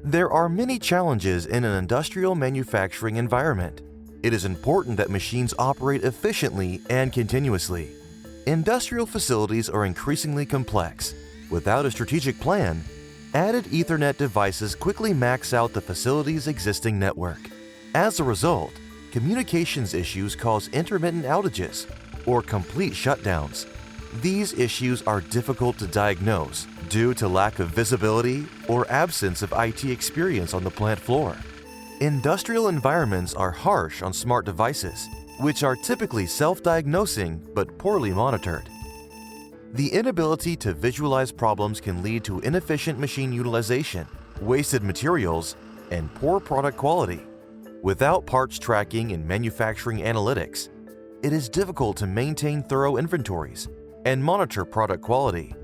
There are many challenges in an industrial manufacturing environment. It is important that machines operate efficiently and continuously. Industrial facilities are increasingly complex. Without a strategic plan, added Ethernet devices quickly max out the facility's existing network. As a result, communications issues cause intermittent outages or complete shutdowns. These issues are difficult to diagnose due to lack of visibility or absence of IT experience on the plant floor. Industrial environments are harsh on smart devices, which are typically self-diagnosing but poorly monitored. The inability to visualize problems can lead to inefficient machine utilization, wasted materials, and poor product quality. Without parts tracking and manufacturing analytics, it is difficult to maintain thorough inventories and monitor product quality.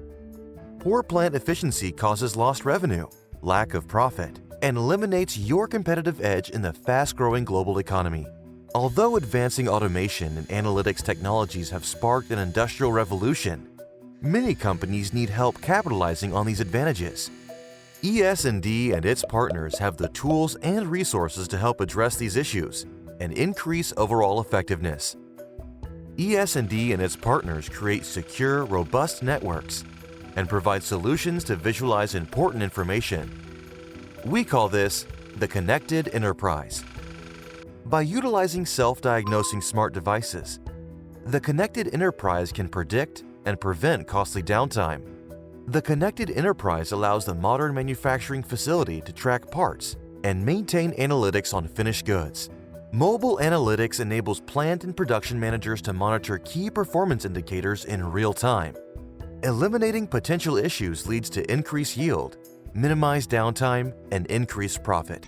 Poor plant efficiency causes lost revenue, lack of profit, and eliminates your competitive edge in the fast-growing global economy. Although advancing automation and analytics technologies have sparked an industrial revolution, many companies need help capitalizing on these advantages. ES&D and its partners have the tools and resources to help address these issues and increase overall effectiveness. ES&D and its partners create secure, robust networks and provide solutions to visualize important information. We call this the Connected Enterprise. By utilizing self-diagnosing smart devices, the Connected Enterprise can predict and prevent costly downtime. The Connected Enterprise allows the modern manufacturing facility to track parts and maintain analytics on finished goods. Mobile analytics enables plant and production managers to monitor key performance indicators in real time. Eliminating potential issues leads to increased yield, minimized downtime, and increased profit.